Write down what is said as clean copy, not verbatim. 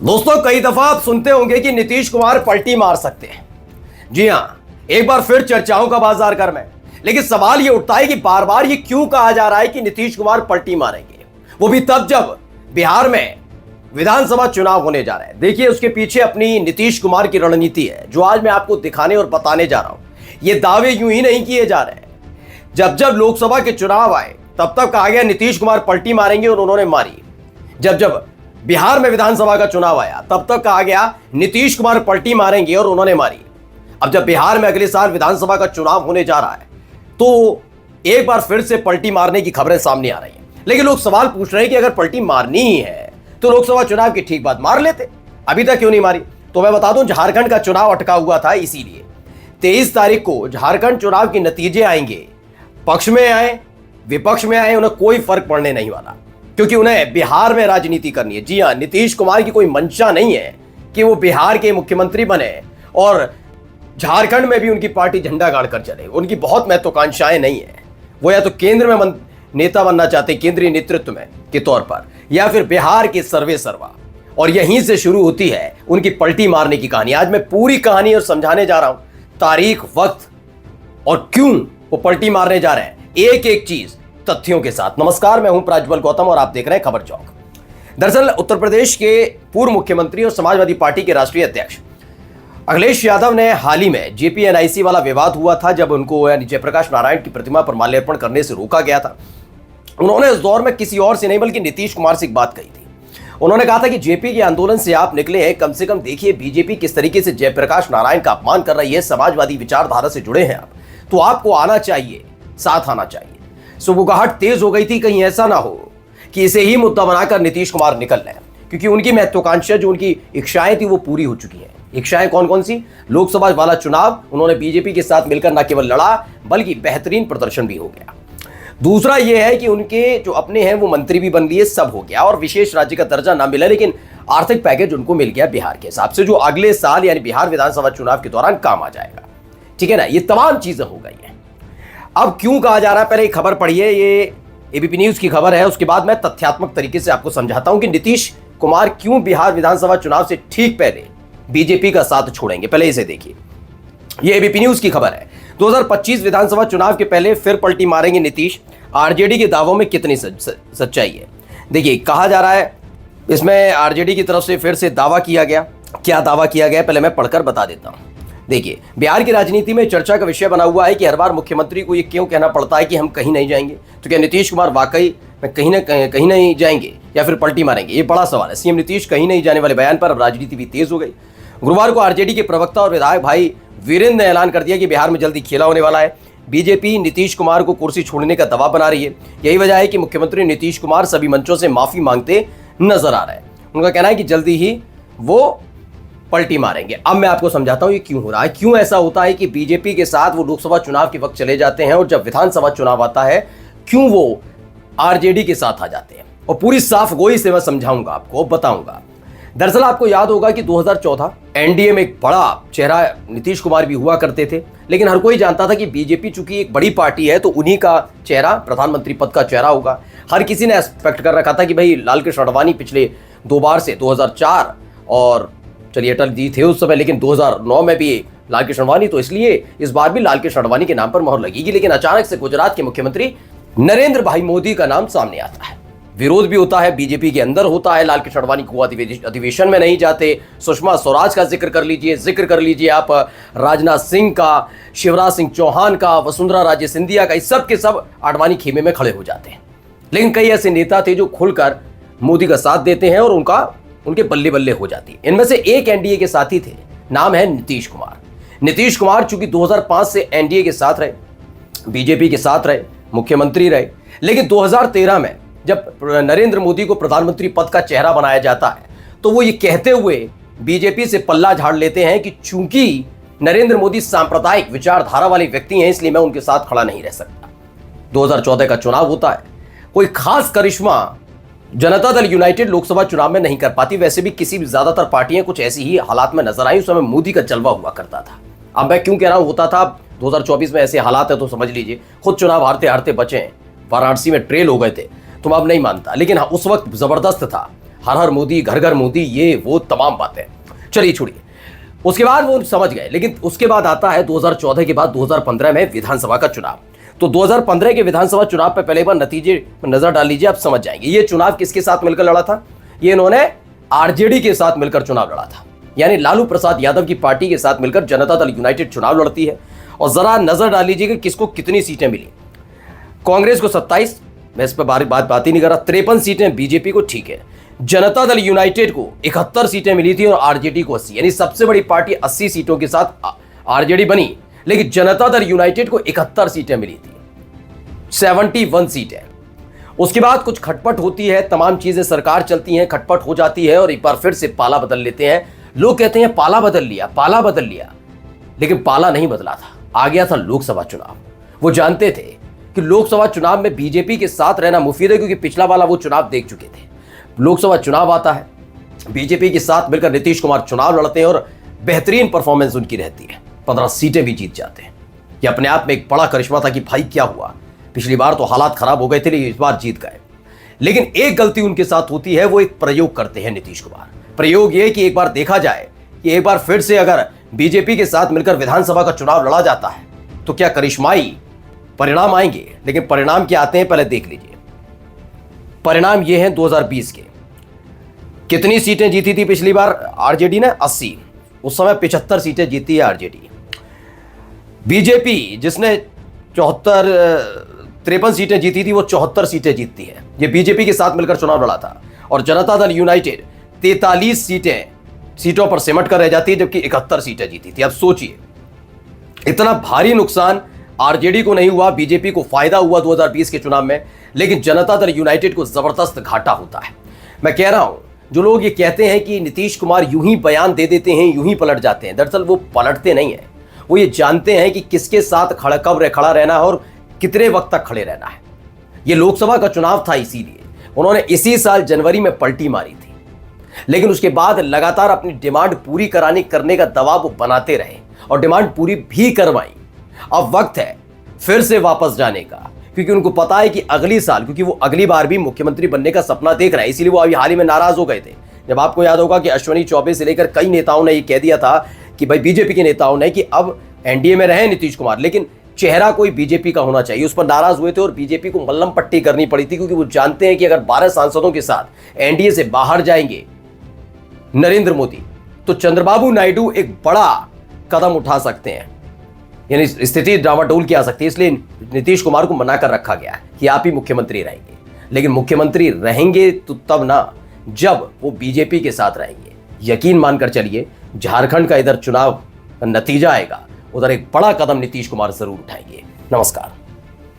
दोस्तों, कई दफा आप सुनते होंगे कि नीतीश कुमार पलटी मार सकते हैं। जी हां, एक बार फिर चर्चाओं का बाजार गर्म है। लेकिन सवाल यह उठता है कि बार बार ये क्यों कहा जा रहा है कि नीतीश कुमार पलटी मारेंगे, वो भी तब जब बिहार में विधानसभा चुनाव होने जा रहे हैं। देखिए, उसके पीछे अपनी नीतीश कुमार की रणनीति है, जो आज मैं आपको दिखाने और बताने जा रहा हूं। ये दावे यूं ही नहीं किए जा रहे हैं। जब जब लोकसभा के चुनाव आए तब तब कहा गया नीतीश कुमार पलटी मारेंगे और उन्होंने मारी। जब जब बिहार में विधानसभा का चुनाव आया तब तक कहा गया नीतीश कुमार पलटी मारेंगे और उन्होंने मारी। अब जब बिहार में अगले साल विधानसभा का चुनाव होने जा रहा है तो एक बार फिर से पलटी मारने की खबरें सामने आ रही हैं। लेकिन लोग सवाल पूछ रहे हैं कि अगर पलटी मारनी ही है तो लोकसभा चुनाव की ठीक बात मार लेते, अभी तक क्यों नहीं मारी? तो मैं बता दूं, झारखंड का चुनाव अटका हुआ था, इसीलिए 23 तारीख को झारखंड चुनाव के नतीजे आएंगे। पक्ष में आए विपक्ष में आए, उन्हें कोई फर्क पड़ने नहीं वाला, क्योंकि उन्हें बिहार में राजनीति करनी है। जी हां, नीतीश कुमार की कोई मंशा नहीं है कि वो बिहार के मुख्यमंत्री बने और झारखंड में भी उनकी पार्टी झंडा गाड़कर चले। उनकी बहुत महत्वाकांक्षाएं नहीं है। वो या तो केंद्र में नेता बनना चाहते, केंद्रीय नेतृत्व में के तौर पर, या फिर बिहार के सर्वे सर्वा। और यहीं से शुरू होती है उनकी पलटी मारने की कहानी। आज मैं पूरी कहानी और समझाने जा रहा हूं, तारीख, वक्त और क्यों वो पलटी मारने जा रहे हैं, एक एक चीज तथ्यों के साथ। नमस्कार, मैं हूं प्राज्वल गौतम और आप देख रहे हैं खबर चौक। दरअसल उत्तर प्रदेश के पूर्व मुख्यमंत्री और समाजवादी पार्टी के राष्ट्रीय अध्यक्ष अखिलेश यादव ने हाल ही में जेपीएनआईसी वाला विवाद हुआ था, जब उनको यानी जयप्रकाश नारायण की प्रतिमा पर माल्यार्पण करने से रोका गया था। उन्होंने इस दौर में किसी और से नहीं बल्कि नीतीश कुमार से एक बात कही थी। उन्होंने कहा था कि जेपी के आंदोलन से आप निकले हैं, कम से कम देखिए बीजेपी किस तरीके से जयप्रकाश नारायण का अपमान कर रही है, समाजवादी विचारधारा से जुड़े हैं आप, तो आपको आना चाहिए, साथ आना चाहिए। सुबुगाहट तेज हो गई थी, कहीं ऐसा ना हो कि इसे ही मुद्दा बनाकर नीतीश कुमार निकल रहे हैं, क्योंकि उनकी महत्वाकांक्षा, जो उनकी इच्छाएं थी, वो पूरी हो चुकी हैं। इच्छाएं कौन कौन सी? लोकसभा वाला चुनाव उन्होंने बीजेपी के साथ मिलकर न केवल लड़ा बल्कि बेहतरीन प्रदर्शन भी हो गया। दूसरा यह है कि उनके जो अपने हैं वो मंत्री भी बन लिए, सब हो गया, और विशेष राज्य का दर्जा ना मिला, लेकिन आर्थिक पैकेज उनको मिल गया बिहार के हिसाब से, जो अगले साल यानी बिहार विधानसभा चुनाव के दौरान काम आ जाएगा। ठीक है ना, ये तमाम चीजें हो गई हैं। अब क्यों कहा जा रहा है, पहले एक खबर पढ़िए, ये एबीपी न्यूज की खबर है, उसके बाद मैं तथ्यात्मक तरीके से आपको समझाता हूं कि नीतीश कुमार क्यों बिहार विधानसभा चुनाव से ठीक पहले बीजेपी का साथ छोड़ेंगे। पहले इसे देखिए, ये एबीपी न्यूज की खबर है। 2025 विधानसभा चुनाव के पहले फिर पलटी मारेंगे नीतीश, आरजेडी के दावों में कितनी सच्चाई है। देखिए, कहा जा रहा है, इसमें आरजेडी की तरफ से फिर से दावा किया गया। क्या दावा किया गया, पहले मैं पढ़कर बता देता हूं। देखिए, बिहार की राजनीति में चर्चा का विषय बना हुआ है कि हर बार मुख्यमंत्री को ये क्यों कहना पड़ता है कि हम कहीं नहीं जाएंगे। तो क्या नीतीश कुमार वाकई में कहीं नहीं जाएंगे या फिर पलटी मारेंगे? ये बड़ा सवाल है। सीएम नीतीश कहीं नहीं जाने वाले बयान पर अब राजनीति भी तेज हो गई। गुरुवार को आरजेडी के प्रवक्ता और विधायक भाई वीरेंद्र ने ऐलान कर दिया कि बिहार में जल्दी खेला होने वाला है। बीजेपी नीतीश कुमार को कुर्सी छोड़ने का दबाव बना रही है। यही वजह है कि मुख्यमंत्री नीतीश कुमार सभी मंचों से माफी मांगते नजर आ रहे हैं। उनका कहना है कि जल्दी ही वो पलटी मारेंगे। अब मैं आपको समझाता हूं ये क्यों हो रहा है, क्यों ऐसा होता है कि बीजेपी के साथ वो लोकसभा चुनाव के वक्त चले जाते हैं और जब विधानसभा चुनाव आता है क्यों वो आरजेडी के साथ आ जाते हैं। और पूरी साफ गोई से मैं समझाऊंगा, आपको बताऊंगा। दरअसल आपको याद होगा कि 2014 एनडीए में एक बड़ा चेहरा नीतीश कुमार भी हुआ करते थे, लेकिन हर कोई जानता था कि बीजेपी चूंकि एक बड़ी पार्टी है तो उन्हीं का चेहरा प्रधानमंत्री पद का चेहरा होगा। हर किसी ने एक्सपेक्ट कर रखा था कि भाई लालकृष्ण आडवाणी पिछले 2 बार से 2004 और चलिए अटल जी थे उस समय, लेकिन 2009 में भी लालकृष्ण आडवाणी, तो इसलिए इस बार भी लालकृष्ण आडवाणी के नाम पर मोहर लगेगी। लेकिन अचानक से गुजरात के मुख्यमंत्री नरेंद्र भाई मोदी का नाम सामने आता है। विरोध भी होता है, बीजेपी के अंदर होता है। लालकृष्ण आडवाणी को अधिवेशन में नहीं जाते। सुषमा स्वराज का जिक्र कर लीजिए आप, राजनाथ सिंह का, शिवराज सिंह चौहान का, वसुंधरा राजे सिंधिया का, इस सब के सब आडवाणी खेमे में खड़े हो जाते हैं। लेकिन कई ऐसे नेता थे जो खुलकर मोदी का साथ देते हैं और उनके बल्ले बल्ले हो जाती है। इनमें से एक एनडीए के साथी थे, नाम है नीतीश कुमार। नीतीश कुमार चूंकि 2005 से एनडीए के साथ रहे, बीजेपी के साथ रहे, मुख्यमंत्री रहे, लेकिन 2013 में जब नरेंद्र मोदी को प्रधानमंत्री पद का चेहरा बनाया जाता है तो वो ये कहते हुए बीजेपी से पल्ला झाड़ लेते हैं कि चूंकि नरेंद्र मोदी सांप्रदायिक विचारधारा वाले व्यक्ति हैं इसलिए मैं उनके साथ खड़ा नहीं रह सकता। 2014 का चुनाव होता है, कोई खास करिश्मा जनता दल यूनाइटेड लोकसभा चुनाव में नहीं कर पाती। वैसे भी किसी भी ज्यादातर पार्टियां कुछ ऐसी ही हालात में नजर आई। उस समय मोदी का जलवा हुआ करता था। अब मैं क्यों कह रहा हूं होता था, 2024 में ऐसे हालात है तो समझ लीजिए, खुद चुनाव हारते हारते बचे हैं, वाराणसी में ट्रेल हो गए थे, तो मैं अब नहीं मानता, लेकिन उस वक्त जबरदस्त था। हर हर मोदी, घर घर मोदी, ये वो तमाम बातें। चलिए छोड़िए, उसके बाद वो समझ गए। लेकिन उसके बाद आता है 2014 के बाद 2015 में विधानसभा का चुनाव। तो 2015 के विधानसभा चुनाव पे पहले बार नतीजे नजर डाल लीजिए, आप समझ जाएंगे। ये चुनाव किसके साथ मिलकर लड़ा था? ये इन्होंने आरजेडी के साथ मिलकर चुनाव लड़ा था, यानी लालू प्रसाद यादव की पार्टी के साथ मिलकर जनता दल यूनाइटेड चुनाव लड़ती है। और जरा नजर डाल लीजिए कि किसको कितनी सीटें मिली। कांग्रेस को 27, मैं इस पर बात ही नहीं कर रहा। 53 सीटें बीजेपी को, ठीक है। जनता दल यूनाइटेड को 71 सीटें मिली थी और आरजेडी को 80, यानी सबसे बड़ी पार्टी 80 सीटों के साथ आरजेडी बनी, लेकिन जनता दल यूनाइटेड को 71 सीटें मिली थी, 71 सीटें। उसके बाद कुछ खटपट होती है, तमाम चीजें सरकार चलती हैं, खटपट हो जाती है और एक बार फिर से पाला बदल लेते हैं। लोग कहते हैं पाला बदल लिया, पाला बदल लिया, लेकिन पाला नहीं बदला था। आ गया था लोकसभा चुनाव। वो जानते थे कि लोकसभा चुनाव में बीजेपी के साथ रहना मुफीद है, क्योंकि पिछला वाला वो चुनाव देख चुके थे। लोकसभा चुनाव आता है, बीजेपी के साथ मिलकर नीतीश कुमार चुनाव लड़ते हैं और बेहतरीन परफॉर्मेंस उनकी रहती है, 15 सीटें भी जीत जाते हैं। ये अपने आप में एक बड़ा करिश्मा था कि भाई क्या हुआ, पिछली बार तो हालात खराब हो गए थे लेकिन इस बार जीत गए। लेकिन एक गलती उनके साथ होती है, वो एक प्रयोग करते हैं नीतीश कुमार। प्रयोग ये कि एक बार देखा जाए कि एक बार फिर से अगर बीजेपी के साथ मिलकर विधानसभा का चुनाव लड़ा जाता है तो क्या करिश्माई परिणाम आएंगे। लेकिन परिणाम क्या आते हैं पहले देख लीजिए। परिणाम ये हैं 2020 के। कितनी सीटें जीती थी पिछली बार आरजेडी ने? 80। उस समय 75 सीटें जीती है आरजेडी। बीजेपी जिसने 53 सीटें जीती थी, वो 74 सीटें जीतती है। ये बीजेपी के साथ मिलकर चुनाव लड़ा था। और जनता दल यूनाइटेड 43 सीटों पर सिमट कर रह जाती है, जबकि 71 सीटें जीती थी। अब सोचिए, इतना भारी नुकसान आरजेडी को नहीं हुआ, बीजेपी को फायदा हुआ 2020 के चुनाव में, लेकिन जनता दल यूनाइटेड को जबरदस्त घाटा होता है। मैं कह रहा हूं, जो लोग ये कहते हैं कि नीतीश कुमार यूं ही बयान दे देते हैं, यूं ही पलट जाते हैं, दरअसल वो पलटते नहीं है। वो ये जानते हैं कि किसके साथ कब खड़ा रहना है और कितने वक्त तक खड़े रहना है। ये लोकसभा का चुनाव था, इसीलिए उन्होंने इसी साल जनवरी में पलटी मारी थी। लेकिन उसके बाद लगातार अपनी डिमांड पूरी करने का दबाव वो बनाते रहे और डिमांड पूरी भी करवाई। अब वक्त है फिर से वापस जाने का, क्योंकि उनको पता है कि अगली साल, क्योंकि वो अगली बार भी मुख्यमंत्री बनने का सपना देख रहे हैं, इसीलिए वो अभी हाल ही में नाराज हो गए थे। जब आपको याद होगा कि अश्विनी चौबे से लेकर कई नेताओं ने ये कह दिया था कि भाई बीजेपी के नेताओं ने कि अब एनडीए में रहे नीतीश कुमार, लेकिन चेहरा कोई बीजेपी का होना चाहिए। उस पर नाराज हुए थे और बीजेपी को मल्लम पट्टी करनी पड़ी थी, क्योंकि वो जानते हैं कि अगर 12 सांसदों के साथ एनडीए से बाहर जाएंगे नरेंद्र मोदी, तो चंद्रबाबू नायडू एक बड़ा कदम उठा सकते हैं, यानी स्थिति डावाडोल की आ सकती है। इसलिए नीतीश कुमार को मना कर रखा गया कि आप ही मुख्यमंत्री रहेंगे। लेकिन मुख्यमंत्री रहेंगे तो तब ना, जब वो बीजेपी के साथ रहेंगे। यकीन मानकर चलिए, झारखंड का इधर चुनाव नतीजा आएगा, उधर एक बड़ा कदम नीतीश कुमार जरूर उठाएंगे। नमस्कार।